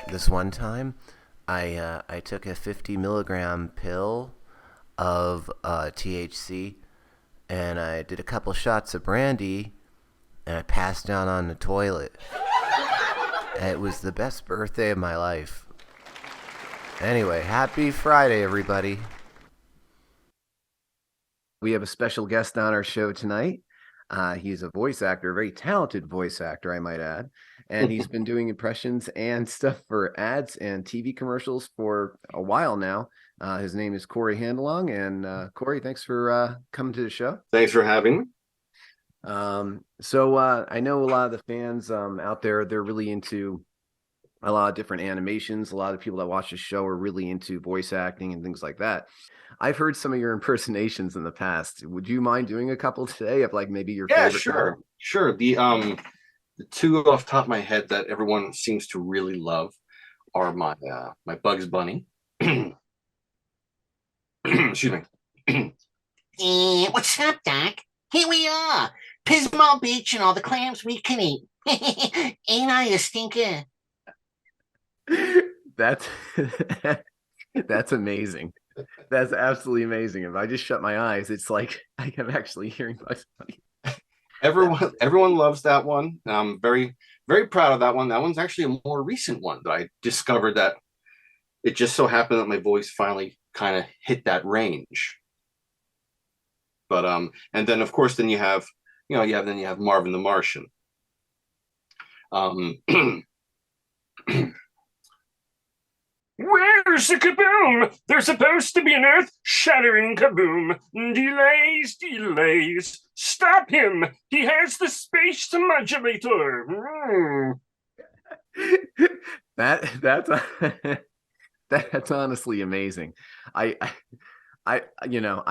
This one time, I took a 50 milligram pill of THC, and I did a couple shots of brandy, and I passed out on the toilet. It was the best birthday of my life. Anyway, happy Friday, everybody. We have a special guest on our show tonight. He's a voice actor, a very talented voice actor, I might add. And he's been doing impressions and stuff for ads and TV commercials for a while now. His name is Cory Handelong. And Cory, thanks for coming to the show. Thanks for having me. I know a lot of the fans out there, they're really into a lot of different animations. A lot of people that watch the show are really into voice acting and things like that. I've heard some of your impersonations in the past. Would you mind doing a couple today of like maybe your Yeah, favorite? sure. The two off the top of my head that everyone seems to really love are my Bugs Bunny. Excuse me. What's up, Doc? Here we are, Pismo Beach and all the clams we can eat. Ain't I a stinker? That's that's amazing. That's absolutely amazing. If I just shut my eyes, it's like I am actually hearing Bugs Bunny. Everyone loves that one. I'm very, very proud of that one. That one's actually a more recent one that I discovered that it just so happened that my voice finally kind of hit that range. But and then of course then you have Marvin the Martian. Um Where's the kaboom? There's supposed to be an earth-shattering kaboom. Delays, delays. Stop him! He has the space modulator. That's that's honestly amazing. I I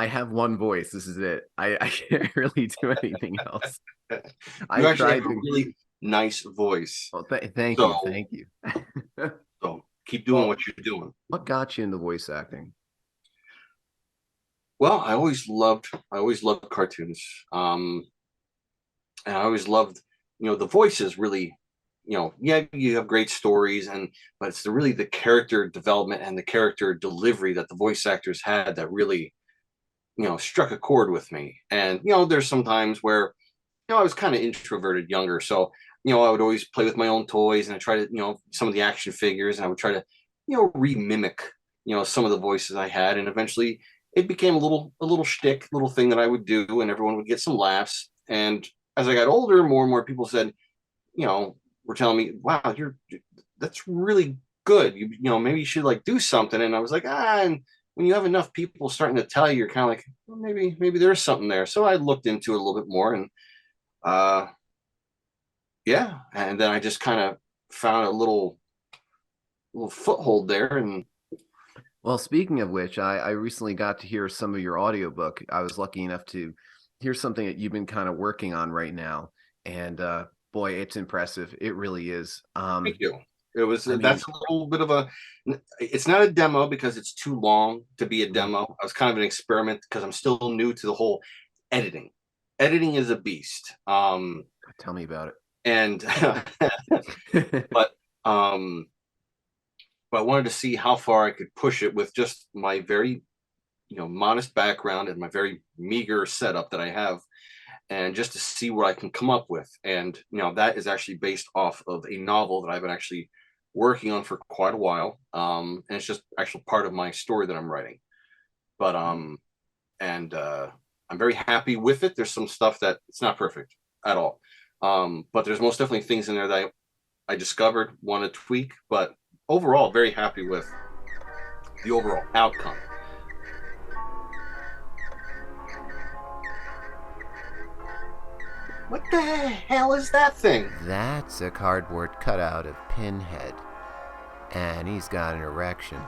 have one voice. This is it. I can't really do anything else. you I actually tried have a to. really nice voice. Well, thank you, So thank you. so keep doing Well, what you're doing. what got you into voice acting? Well, I always loved cartoons. And I always loved, the voices really, yeah, you have great stories but it's really the character development and the character delivery that the voice actors had that really, struck a chord with me. And, there's some times where, I was kind of introverted younger. So, I would always play with my own toys and I try to, some of the action figures and I would try to, remimic, some of the voices I had. And eventually it became a little shtick, little thing that I would do and everyone would get some laughs. And as I got older, more and more people said, were telling me, wow, that's really good. Maybe you should like do something. And I was like, and when you have enough people starting to tell you, you're kind of like, well, maybe there's something there. So I looked into it a little bit more and uh yeah. And then I just kind of found a little foothold there. And Well, speaking of which, I recently got to hear some of your audiobook. I was lucky enough to hear something that you've been kind of working on right now. And boy, it's impressive. It really is. thank you. I mean, That's a little bit of it's not a demo because it's too long to be a demo. I was kind of an experiment because I'm still new to the whole editing. Editing is a beast. tell me about And it. but um but I wanted to see how far I could push it with just my very, modest background and my very meager setup that I have, and just to see what I can come up with. And that is actually based off of a novel that I've been actually working on for quite a while. And it's just actually part of my story that I'm writing. But and I'm very happy with it. There's some stuff that it's not perfect at all. But there's most definitely things in there that I discovered, want to tweak, but overall, very happy with the overall outcome. What the hell is that thing? That's a cardboard cutout of Pinhead. And he's got an erection.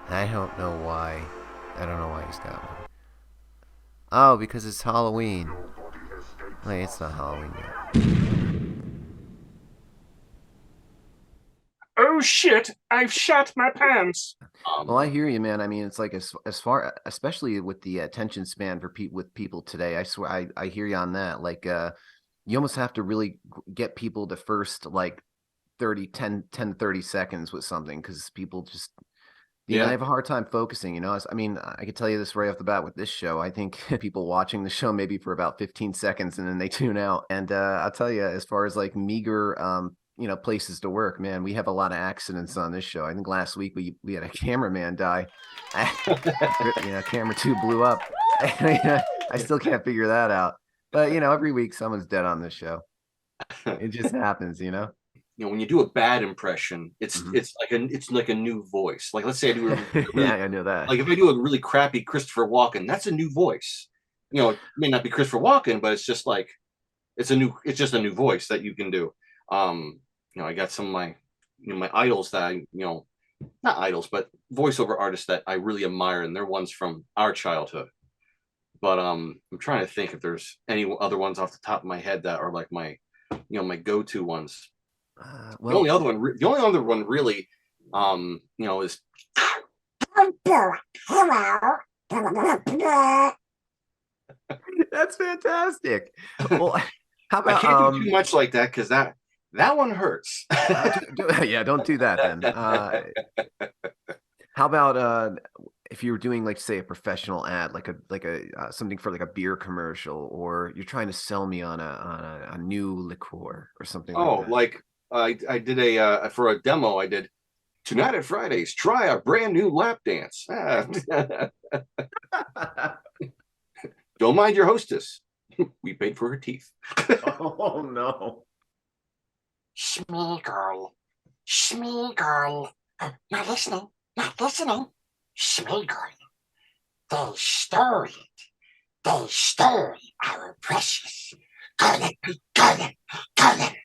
I don't know why. I don't know why he's got one. Oh, because it's Halloween. Wait, it's not Halloween yet. Oh shit, I've shot my pants. Well, I hear you, man. I mean, it's like as far, especially with the attention span for people today. I swear, I hear you on that. Like, you almost have to really get people to first like 10 to 30 seconds with something, because people just, Yeah. I have a hard time focusing, I mean, I could tell you this right off the bat with this show. I think people watching the show maybe for about 15 seconds and then they tune out. And I'll tell you, as far as like meager, places to work, man, we have a lot of accidents on this show. I think last week we had a cameraman die. Camera 2 blew up. I still can't figure that out. But, every week someone's dead on this show. It just happens, When you do a bad impression, it's like a new voice. Like, let's say I do yeah, I know that. like if I do a really crappy Christopher Walken, that's a new voice. It may not be Christopher Walken, but it's just like it's just a new voice that you can do. I got some of my my idols that I not idols, but voiceover artists that I really admire, and they're ones from our childhood. But I'm trying to think if there's any other ones off the top of my head that are like my my go-to ones. The only other one really, is that's fantastic. Well, how about I can't do too much like that because that one hurts. Yeah, don't do that then. How about if you were doing, like, say, a professional ad, like a something for like a beer commercial, or you're trying to sell me on a new liqueur or something like that. Like I did for a demo. I did tonight at Fridays. Try a brand new lap dance. Don't mind your hostess. We paid for her teeth. Oh no! Schmeagol. Schmeagol. Not listening. Not listening. Schmeagol. They stole it. They stole our precious. Golden. Golden. Golden.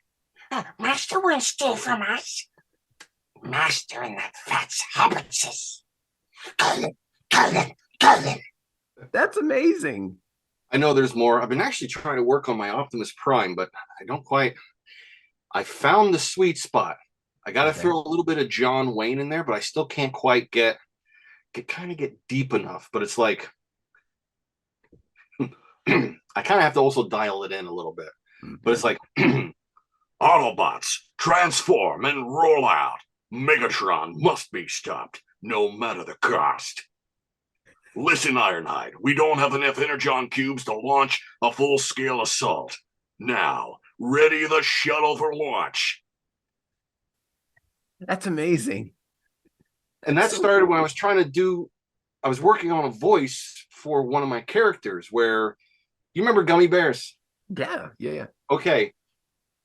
Master won't steal from us. Master and that fat's habits. Golden. Golden. Golden. That's amazing. I know there's more. I've been actually trying to work on my Optimus Prime, but I don't quite. I found the sweet spot. I got to throw a little bit of John Wayne in there, but I still can't quite get deep enough. But it's like I kind of have to also dial it in a little bit. But it's like Autobots, transform and roll out. Megatron must be stopped, no matter the cost. Listen, Ironhide, we don't have enough Energon cubes to launch a full-scale assault. Now, ready the shuttle for launch. That's amazing. And that started when I was working on a voice for one of my characters where, you remember Gummy Bears? Yeah. Okay.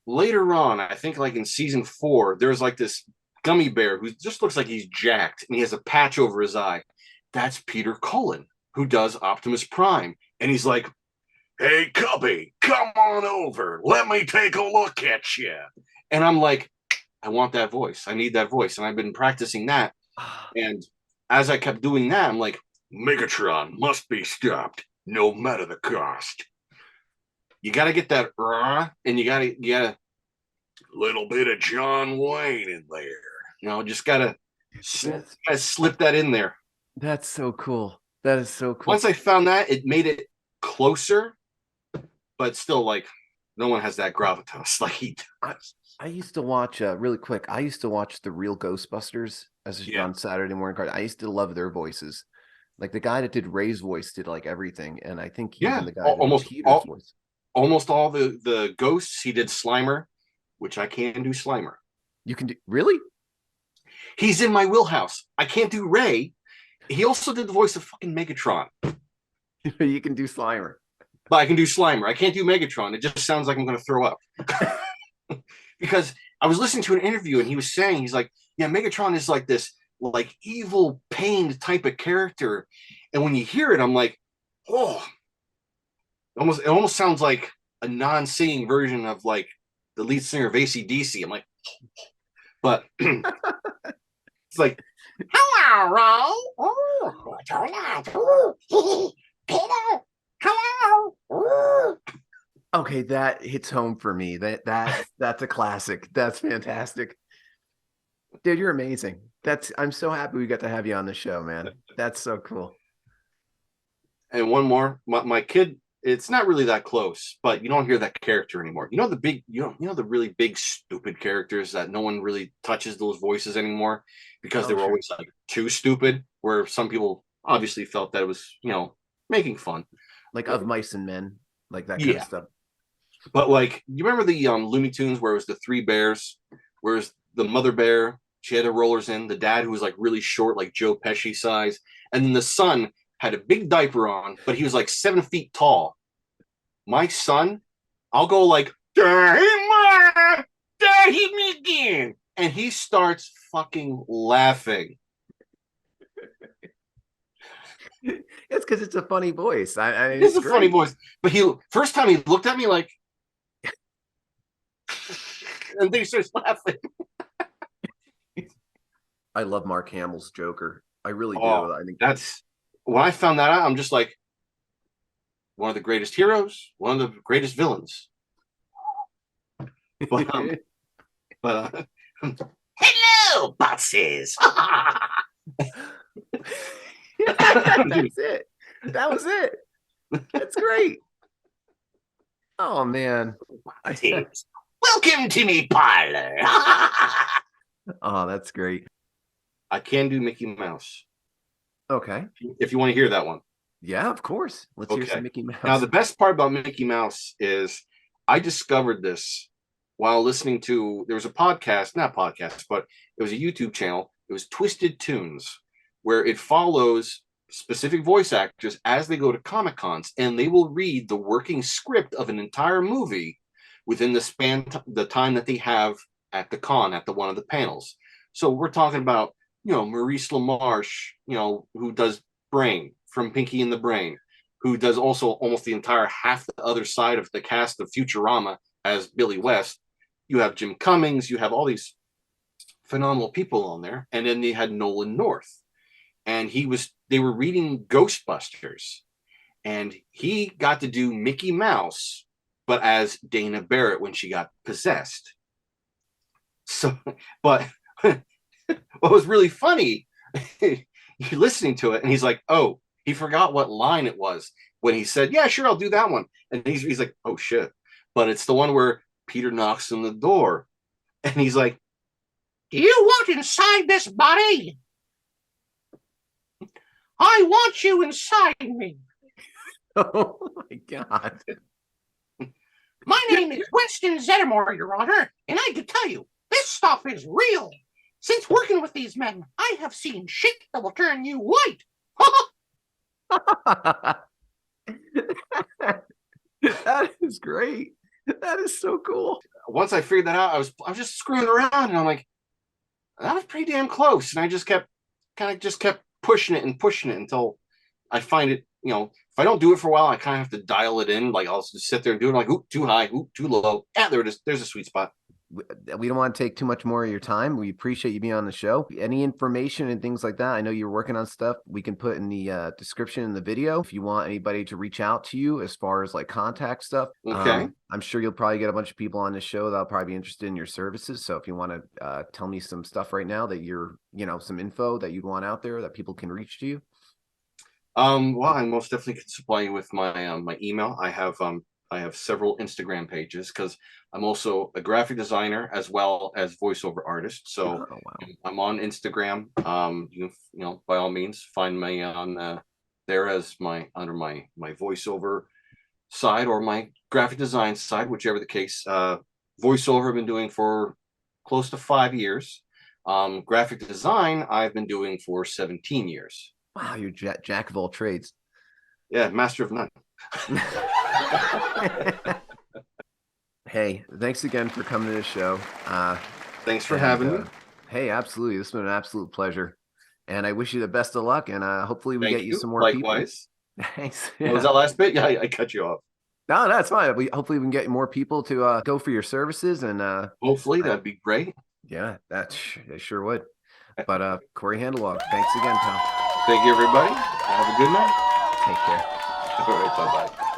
Later on, I think like in season 4, there's like this gummy bear who just looks like he's jacked and he has a patch over his eye. That's Peter Cullen, who does Optimus Prime. And he's like, hey, Cubby, come on over. Let me take a look at you. And I'm like, I want that voice. I need that voice. And I've been practicing that. And as I kept doing that, I'm like, Megatron must be stopped, no matter the cost. You got to get that, and you got to, little bit of John Wayne in there. Just got to slip that in there. That's so cool. That is so cool. Once I found that, it made it closer, but still, like, no one has that gravitas like he does. I used to watch, really quick, I used to watch The Real Ghostbusters on Saturday morning cartoon. I used to love their voices. Like, the guy that did Ray's voice did, like, everything. And I think even the guy that did Peter's voice. Almost all the ghosts, he did Slimer, which I can do Slimer. You can do, really? He's in my wheelhouse. I can't do Ray. He also did the voice of fucking Megatron. You can do Slimer. But I can do Slimer. I can't do Megatron. It just sounds like I'm going to throw up. Because I was listening to an interview and he was saying, he's like, yeah, Megatron is like this like evil, pained type of character. And when you hear it, I'm like, oh, it almost sounds like a non-singing version of like the lead singer of AC/DC. I'm like, but it's like, hello, Ray. Oh, Donald. Peter. Hello. Ooh. Okay, that hits home for me. That's a classic. That's fantastic. Dude, you're amazing. I'm so happy we got to have you on the show, man. That's so cool. And one more, my kid it's not really that close, but you don't hear that character anymore. You know the big, the really big stupid characters that no one really touches those voices anymore because they were always like too stupid. Where some people obviously felt that it was making fun, like Of Mice and Men, like that kind of yeah. stuff. But like, you remember the Looney Tunes where it was the three bears, whereas the mother bear, she had her rollers in, the dad who was like really short, like Joe Pesci size, and then the son had a big diaper on, but he was like 7 feet tall. My son, I'll go like, "Hey, there he again," and he starts fucking laughing. It's because it's a funny voice. It's a funny voice, but first time he looked at me like, and then he starts laughing. I love Mark Hamill's Joker. I really do. I think that's when I found that out. I'm just like, one of the greatest heroes, one of the greatest villains. But hello, bosses. that's it. That was it. That's great. Oh man. Welcome to me parlor. Oh, that's great. I can do Mickey Mouse. Okay. If you want to hear that one. Yeah, of course. Let's hear some Mickey Mouse. Now, the best part about Mickey Mouse is I discovered this while listening to, there was a podcast, not podcast, but it was a YouTube channel. It was Twisted Tunes, where it follows specific voice actors as they go to Comic Cons, and they will read the working script of an entire movie within the time that they have at the con, at one of the panels. So we're talking about, Maurice LaMarche, who does Brain from Pinky and the Brain, who does also almost the entire half the other side of the cast of Futurama as Billy West. You have Jim Cummings, you have all these phenomenal people on there. And then they had Nolan North. And they were reading Ghostbusters. And he got to do Mickey Mouse, but as Dana Barrett when she got possessed. So, but what was really funny, you're listening to it, and he's like, oh, he forgot what line it was when he said, yeah, sure, I'll do that one. And he's like, oh, shit. But it's the one where Peter knocks on the door, and he's like, do you want inside this body? I want you inside me. Oh, my God. My name is Winston Zeddemore, Your Honor, and I can tell you, this stuff is real. Since working with these men, I have seen shit that will turn you white. That is great. That is so cool. Once I figured that out, I was just screwing around, and I'm like, that was pretty damn close. And I just kept pushing it until I find it. If I don't do it for a while, I kind of have to dial it in. Like, I'll just sit there and do it. I'm like, oop, too high, oop, too low. Yeah, there it is. There's a sweet spot. We don't want to take too much more of your time. We appreciate you being on the show. Any information and things like that, I know you're working on stuff, we can put in the description in the video if you want anybody to reach out to you as far as like contact stuff. Okay. I'm sure you'll probably get a bunch of people on the show that'll probably be interested in your services. So if you want to tell me some stuff right now that you're, some info that you'd want out there that people can reach to you. Well, I most definitely can supply you with my my email. I have several Instagram pages because I'm also a graphic designer as well as voiceover artist. So I'm on Instagram. You can, by all means, find me on there as under my voiceover side or my graphic design side, whichever the case. Voiceover I've been doing for close to 5 years. Graphic design I've been doing for 17 years. Wow, you're jack of all trades. Yeah, master of none. Hey, thanks again for coming to the show. Thanks for having me. Hey, absolutely. This has been an absolute pleasure. And I wish you the best of luck. And hopefully we get you some more Likewise. people. Thanks. What was that last bit? Yeah, I cut you off. No, that's fine. Hopefully we can get more people to go for your services. And hopefully that'd be great. Yeah, they sure would. But Cory Handelong, thanks again, Tom. Thank you, everybody. Have a good night. Take care. All right, bye-bye.